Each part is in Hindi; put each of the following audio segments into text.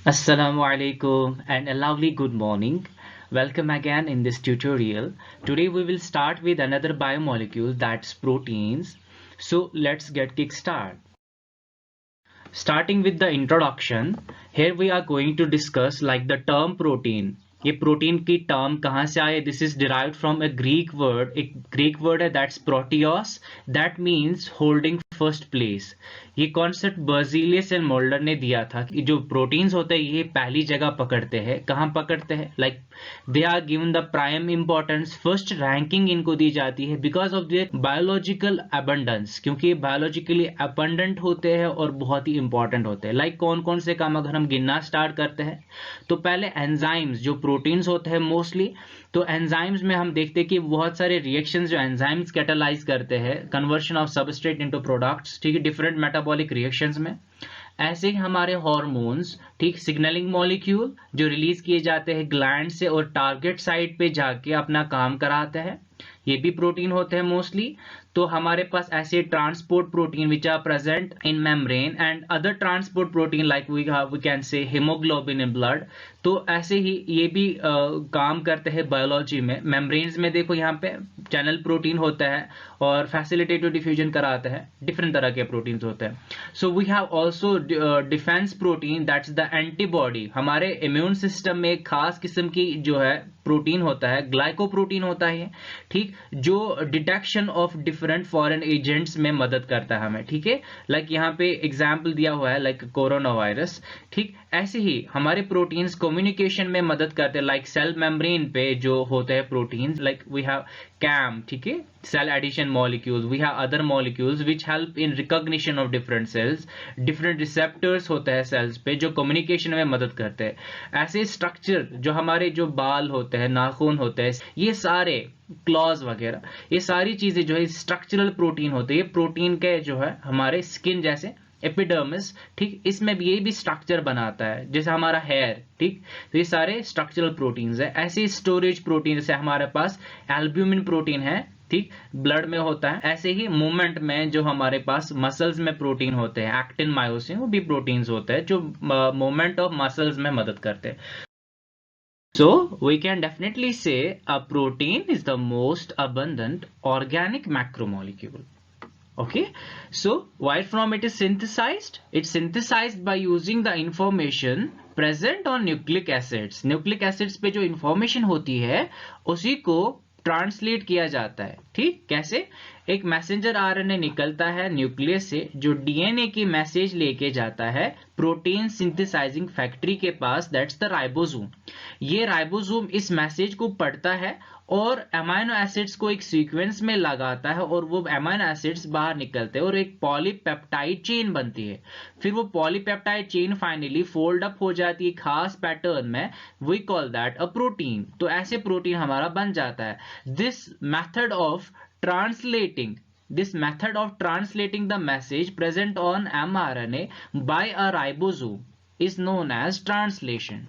Assalamu alaikum and a lovely good morning. Welcome again in this tutorial. Today we will start with another biomolecule, that's proteins. So let's get kickstart. Starting with the introduction, here we are going to discuss like the term protein. ये प्रोटीन की टर्म कहाँ से आए? This is derived from a Greek word. एक ग्रीक वर्ड है that's proteios, that means holding first place. ये कॉन्सेप्ट बर्जीलियस एंड मोल्डर ने दिया था कि जो प्रोटीन्स होते हैं ये पहली जगह पकड़ते हैं. कहाँ पकड़ते हैं? Like they are given the prime importance, first ranking इनको दी जाती है because of their biological abundance, क्योंकि ये बायोलॉजिकली अबंडेंट होते हैं और बहुत ही इंपॉर्टेंट होते हैं. लाइक कौन कौन से काम अगर हम गिनना स्टार्ट करते हैं तो पहले एंजाइम्स, जो प्रोटीन्स होते हैं मोस्टली, तो एंजाइम्स में हम देखते हैं कि बहुत सारे रिएक्शंस जो एंजाइम्स कैटालाइज करते हैं, conversion of substrate into products, ठीक है, डिफरेंट मेटाबॉलिक रिएक्शंस में. ऐसे ही हमारे हार्मोन्स, ठीक, सिग्नलिंग मॉलिक्यूल जो रिलीज किए जाते हैं ग्लैंड से और टारगेट साइट पे जाके अपना काम कराते हैं, ये भी प्रोटीन होते हैं मोस्टली. तो हमारे पास ऐसे transport protein which are present in membrane and other transport protein like we can say haemoglobin in blood. तो ऐसे ही ये भी काम करते हैं बायोलॉजी में. मेम्ब्रेन्स में देखो यहाँ पे चैनल प्रोटीन होता है और फैसिलिटेटिव डिफ्यूजन कराते हैं. डिफरेंट तरह के प्रोटीन होते हैं. So we have also defence protein, that's the antibody. हमारे इम्यून सिस्टम में एक खास किस्म की जो है प्रोटीन होता है, ग्लाइकोप्रोटीन होता है, ठीक, जो detection of different foreign agents में मदद करता है हमें. ठीक है, लाइक यहाँ पे एग्जाम्पल दिया हुआ है लाइक कोरोना वायरस. ठीक, ऐसे ही हमारे प्रोटीन्स कम्युनिकेशन में मदद करते हैं. लाइक सेल मेम्ब्रेन पे जो होते हैं proteins, like we have CAM, ठीक है, cell addition molecules. We have other molecules which help in recognition of different cells. different receptors होते हैं cells पे जो communication में मदद करते हैं. ऐसे structure जो हमारे जो बाल होते हैं, नाखून होते हैं, ये सारे क्लॉज वगैरह, ये सारी चीजें जो है स्ट्रक्चरल प्रोटीन होते हैं. ये प्रोटीन के जो है हमारे स्किन जैसे एपिडर्मिस, ठीक, इसमें भी ये भी स्ट्रक्चर बनाता है जैसे हमारा हेयर. ठीक, तो ये सारे स्ट्रक्चरल प्रोटीन्स है. ऐसे स्टोरेज प्रोटीन जैसे हमारे पास एल्ब्यूमिन प्रोटीन है, ठीक, ब्लड में होता है. ऐसे ही मूवमेंट में जो हमारे पास मसल्स में प्रोटीन होते हैं, एक्टिन, मायोसिन, वो भी प्रोटीन्स होते हैं जो मूवमेंट ऑफ मसल्स में मदद करते हैं. So we can definitely say a protein is the most abundant organic macromolecule. Okay, so why from it is synthesized? It's synthesized by using the information present on nucleic acids. Nucleic acids पे जो information होती है उसी को ट्रांसलेट किया जाता है. ठीक, कैसे? एक मैसेंजर आरएनए निकलता है न्यूक्लियस से जो डीएनए की मैसेज लेके जाता है प्रोटीन सिंथेसाइजिंग फैक्ट्री के पास, दैट्स द राइबोसोम. ये राइबोसोम इस मैसेज को पढ़ता है और अमाइनो एसिड्स को एक सीक्वेंस में लगाता है और वो अमाइनो एसिड्स बाहर निकलते हैं और एक पॉलीपेप्टाइड चेन बनती है. फिर वो polypeptide chain finally fold up हो जाती है खास पैटर्न में. We call that a protein. तो ऐसे प्रोटीन हमारा बन जाता है. This method of translating the message present on mRNA by a ribosome is known as translation.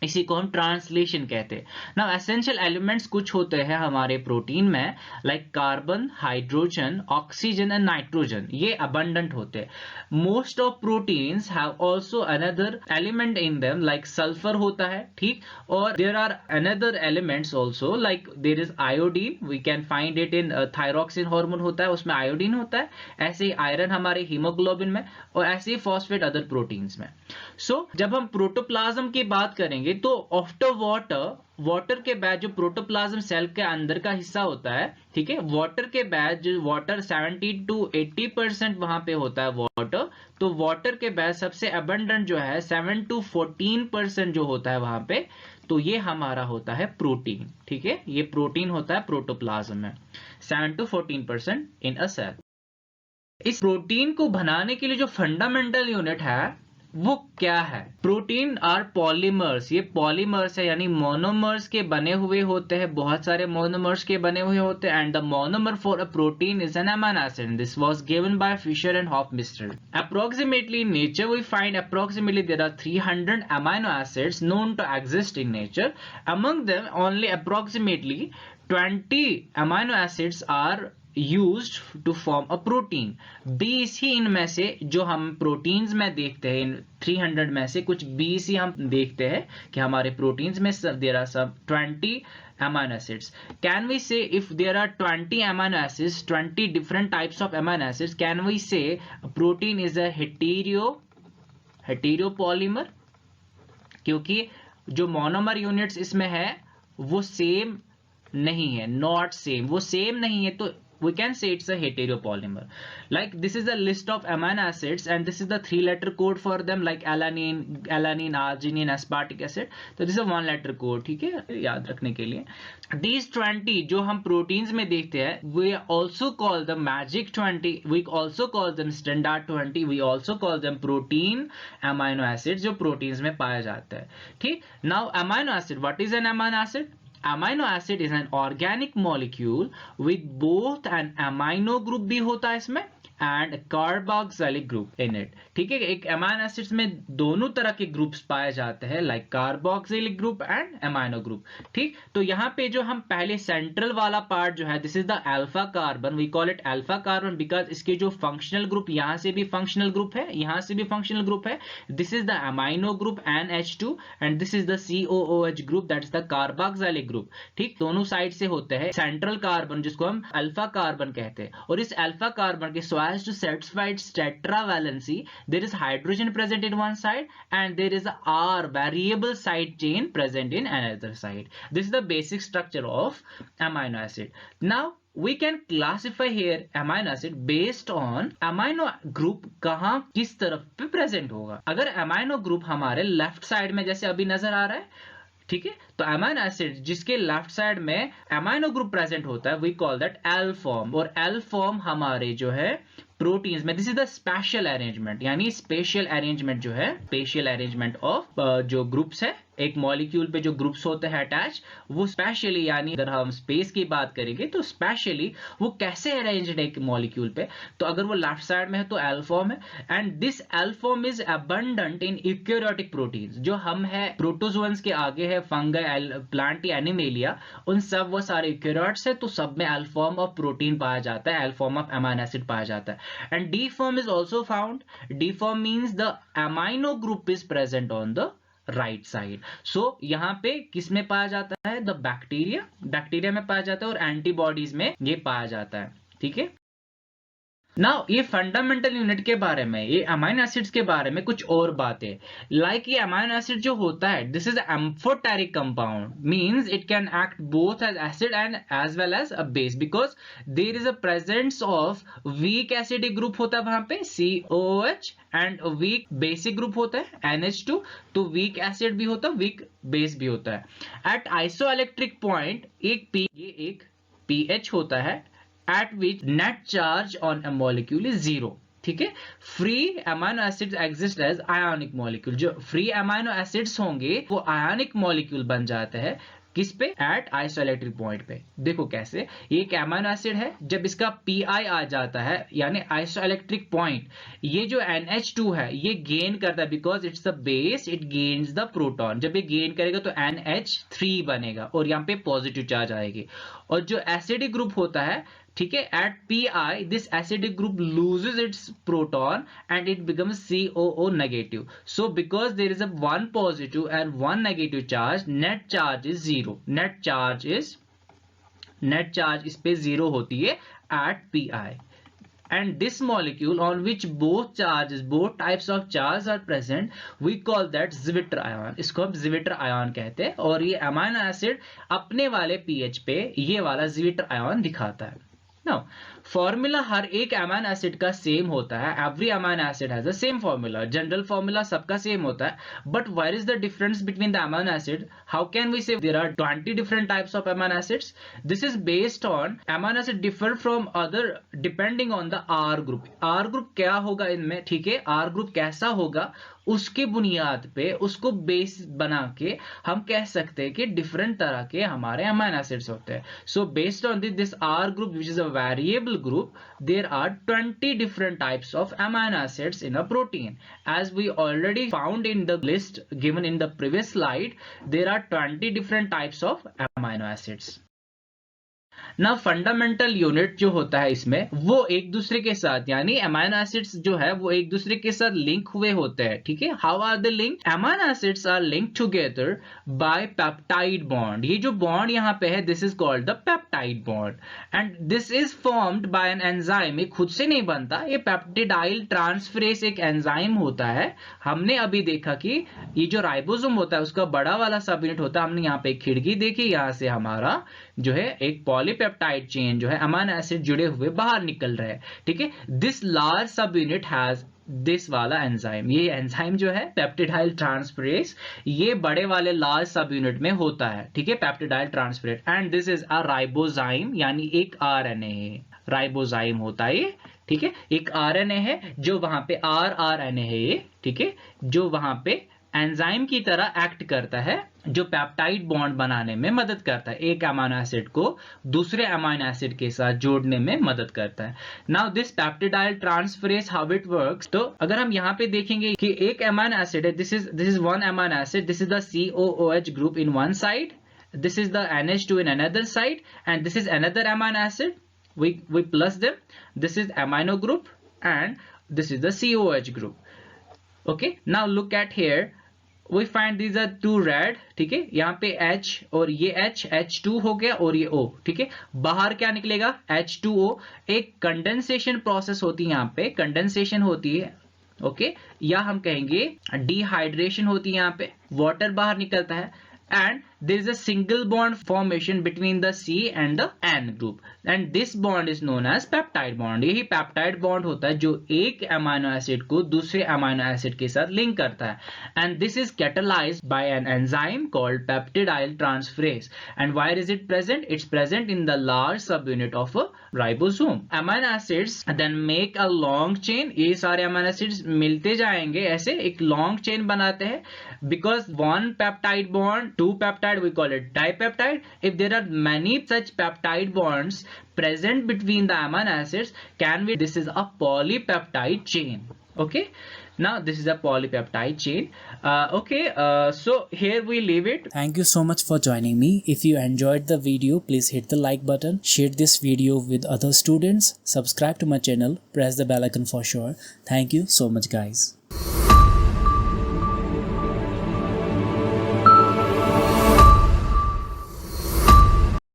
इसी को हम ट्रांसलेशन कहते हैं. नाउ एसेंशियल एलिमेंट्स कुछ होते हैं हमारे प्रोटीन में, like carbon, hydrogen, oxygen and nitrogen. ये अबंडेंट होते हैं. Most of proteins have also another element in them, like sulphur होता है, ठीक, और there are another elements also, like there is iodine. We can find it in thyroxine hormone होता है, उसमें आयोडीन होता है. ऐसे ही आयरन हमारे हीमोग्लोबिन में, और ऐसे ही फॉस्फेट अदर प्रोटीन्स में. सो जब हम प्रोटोप्लाज्म की बात करेंगे तो आफ्टर वाटर के बाद जो प्रोटोप्लाज्म सेल के अंदर का हिस्सा होता है, ठीक है, वाटर के बाद जो वाटर 70 to 80% वहां पे होता है वाटर. तो वाटर के बाद सबसे अबंडेंट जो है 7 to 14% जो होता है वहां पे, तो ये हमारा होता है प्रोटीन. ठीक है, ये प्रोटीन होता है प्रोटोप्लाज्म में, 7 to 14% इन अ सेल. इस प्रोटीन को बनाने के लिए जो फंडामेंटल यूनिट है वो क्या है? Protein are polymers. ये पॉलीमर्स है यानी मोनोमर्स के बने हुए होते हैं, बहुत सारे मोनोमर्स के बने हुए होते हैं. And the monomer for a protein is an amino acid. This was given by Fischer and Hofmeister. Approximately in nature we find approximately there are 300 amino acids known to exist in nature. Among them only approximately 20 amino acids are used to form a protein. 20 ही इनमें से जो हम प्रोटीन्स में देखते हैं, इन 300 में से कुछ 20 ही हम देखते हैं कि हमारे प्रोटीन्स में there are some 20 amino acids. Can we say if there are 20 amino acids, 20 different types of amino acids, can we say a protein is a heteropolymer? क्योंकि जो मोनोमर यूनिट्स इसमें है वो सेम नहीं है, नॉट सेम, वो सेम नहीं है, तो we can say it's a heteropolymer. Like this is a list of amino acids and this is the 3-letter code for them, like alanine, arginine, aspartic acid. तो this is a 1-letter code, ठीक है, याद रखने के लिए. These 20 जो हम प्रोटीन्स में देखते हैं, we also call them magic 20, we also call them standard 20, we also call them protein amino acids जो प्रोटीन्स में पाया जाता है. ठीक. Now amino acid, what is an amino acid? Amino acid is an organic molecule with both an amino group भी होता है इसमें and carboxylic group in it. ठीक है, एक amino acids में दोनों तरह के ग्रुप्स पाए जाते हैं, like carboxylic group and amino group. ठीक, तो यहाँ पे जो हम पहले सेंट्रल वाला पार्ट जो है, this is the alpha carbon, we call it alpha carbon because इसके जो फंक्शनल ग्रुप, यहाँ से भी फंक्शनल ग्रुप है, यहाँ से भी फंक्शनल ग्रुप है. This is the amino group NH2 and this is the COOH group, that is the carboxylic group. ठीक, दोनों साइड से होते हैं. सेंट्रल कार्बन जिसको हम अल्फा कार्बन कहते हैं, और इस अल्फा कार्बन के as to satisfy its tetravalency, there is hydrogen present in one side and there is a R variable side chain present in another side. This is the basic structure of amino acid. Now we can classify here amino acid based on amino group कहाँ किस तरफ पे present होगा. अगर amino group हमारे left side में जैसे अभी नजर आ रहा है, ठीक है, तो अमाइनो एसिड जिसके लेफ्ट साइड में अमाइनो ग्रुप प्रेजेंट होता है, we call that L form. और एल फॉर्म हमारे जो है प्रोटीन्स में, this is the special arrangement, यानी स्पेशल अरेंजमेंट जो है, स्पेशल अरेंजमेंट ऑफ जो ग्रुप्स है, एक मॉलिक्यूल पे जो ग्रुप्स होते हैं अटैच, वो स्पेशली, यानी अगर हम स्पेस की बात करेंगे तो स्पेशली वो कैसे अरेंज्ड है एक मॉलिक्यूल पे, तो अगर वो लेफ्ट साइड में है तो एल फॉर्म है. And this L form is abundant in eukaryotic proteins. जो हम है प्रोटोजोअन्स के आगे है फंगाई, प्लांट या एनिमेलिया, उन सब वो सारे यूकैरियोट्स है, तो सब में एल फॉर्म ऑफ प्रोटीन पाया जाता है, L form of amino acid पाया जाता है. And D form is also found. D form means the amino group is present on the right side. So यहाँ पे किस में पाया जाता है? द बैक्टीरिया में पाया जाता है और एंटीबॉडीज में ये पाया जाता है. ठीक है. नाउ ये फंडामेंटल यूनिट के बारे में, ये अमाइनो एसिड्स के बारे में कुछ और बातें, लाइक ये अमाइनो एसिड जो होता है, this is amphoteric compound, means it can act both as acid and as well as a base, because there is a presence of weak acidic group होता है वहां पे COOH and weak basic group होता है NH2. तो वीक एसिड भी होता है, वीक बेस भी होता है. एट आइसोइलेक्ट्रिक पॉइंट एक pH होता है at which net charge on a molecule is 0. ठीक है. Free amino acids exist as ionic molecule. जो फ्री अमाइनो एसिड्स होंगे वो आयोनिक मॉलिक्यूल बन जाते हैं. किस पे? एट आइसोइलेक्ट्रिक पॉइंट पे. देखो कैसे, ये एक अमाइनो एसिड है, जब इसका Pi आ जाता है यानी आइसोइलेक्ट्रिक पॉइंट, ये जो NH2 है ये गेन करता है, because it's the base, it gains the proton. जब ये गेन करेगा तो NH3 बनेगा और यहाँ पे पॉजिटिव चार्ज आएगी. और जो एसिडिक ग्रुप होता है, ठीक है, eight Pi this acidic group loses its proton and it becomes COO negative. So because there is a one positive and one negative charge, net charge is 0. net charge इस पे 0 होती है at Pi. And this molecule on which both types of charges are present, we call that Zwitter ion. इसको हम Zwitter ion कहते हैं. और ये अमाइनो एसिड अपने वाले pH पे ये वाला Zwitter ion दिखाता है. Now, फॉर्मूला हर एक अमाइनो एसिड का सेम होता है. Every amino acid has the same formula. General formula सबका सेम होता है. But where is the difference between the amino acid? How can we say there are 20 different types of amino acids? This is based on amino acid differ from other depending on the R group. R group क्या होगा इनमें, ठीक है, आर ग्रुप कैसा होगा, उसके बुनियाद पे, उसको बेस बना के हम कह सकते हैं कि डिफरेंट तरह के हमारे अमाइनो एसिड्स होते हैं. So based on this R group which is a variable group, there are 20 different types of amino acids in a protein. As we already found in the list given in the previous slide, there are 20 different types of amino acids. ना फंडामेंटल यूनिट जो होता है इसमें वो एक दूसरे के साथ यानी अमाइनो एसिड्स जो है वो एक दूसरे के साथ लिंक हुए होते हैं, ठीक है। How are they link? Amino acids are link together by peptide bond. ये जो बॉन्ड यहाँ पे है this is called the peptide bond and this is formed by an enzyme. ये खुद से नहीं बनता, ये पेप्टिडाइल ट्रांसफरेज एक एंजाइम होता है। हमने अभी देखा कि ये जो राइबोसोम होता है उसका बड़ा वाला सब यूनिट होता है, हमने यहाँ पे एक खिड़की देखी, यहाँ से हमारा जो है एक पॉलीपेप्टाइड चेन जो है अमाइनो एसिड जुड़े हुए बाहर निकल रहे हैं, ठीक है। दिस लार्ज सब यूनिट हैज दिस वाला एंजाइम। ये एंजाइम जो है पेप्टिडाइल ट्रांसफरेज ये बड़े वाले लार्ज सब यूनिट में होता है, ठीक है, peptidyl transferase and this is a ribozyme यानी एक आरएनए है। राइबोजाइम होता है ये, ठीक है, एक आरएनए है जो वहां पे आरएनए है ये, ठीक है, जो वहां पे एंजाइम की तरह एक्ट करता है, जो पेप्टाइड बॉन्ड बनाने में मदद करता है, एक अमाइनो एसिड को दूसरे अमाइनो एसिड के साथ जोड़ने में मदद करता है। Now this peptidyl transferase how it works, तो अगर हम यहाँ पे देखेंगे कि एक अमाइनो एसिड है, this is one amino acid, this is the COOH group in one side, this is the NH2 in another side, and this is another amino acid. We plus them. This is amino group, and this is the COH group. Okay. Now look at here. We find these are two red. ठीक है, यहाँ पे H और ये H2 हो गया और ये O, ठीक है। बाहर क्या निकलेगा? H2O। एक कंडेंसेशन प्रोसेस होती है, यहाँ पे कंडेंसेशन होती है, ओके, या हम कहेंगे डिहाइड्रेशन होती है, यहाँ पे वाटर बाहर निकलता है and there is a single bond formation between the C and the N group and this bond is known as peptide bond। यही peptide bond होता है जो एक अमाइनो एसिड को दूसरे अमाइनो एसिड के साथ लिंक करता है and this is catalyzed by an enzyme called peptidyl transferase and where is it present? It's present in the large subunit of a ribosome। amino acids then make a long chain। ये सारे amino acids मिलते जाएंगे, ऐसे एक long chain बनाते हैं because one peptide bond, two peptide, we call it dipeptide। if there are many such peptide bonds present between the amino acids, this is a polypeptide chain, okay। Now this is a polypeptide chain, so here we leave it। Thank you so much for joining me. If you enjoyed the video, please hit the like button, share this video with other students, subscribe to my channel, press the bell icon for sure. Thank you so much guys.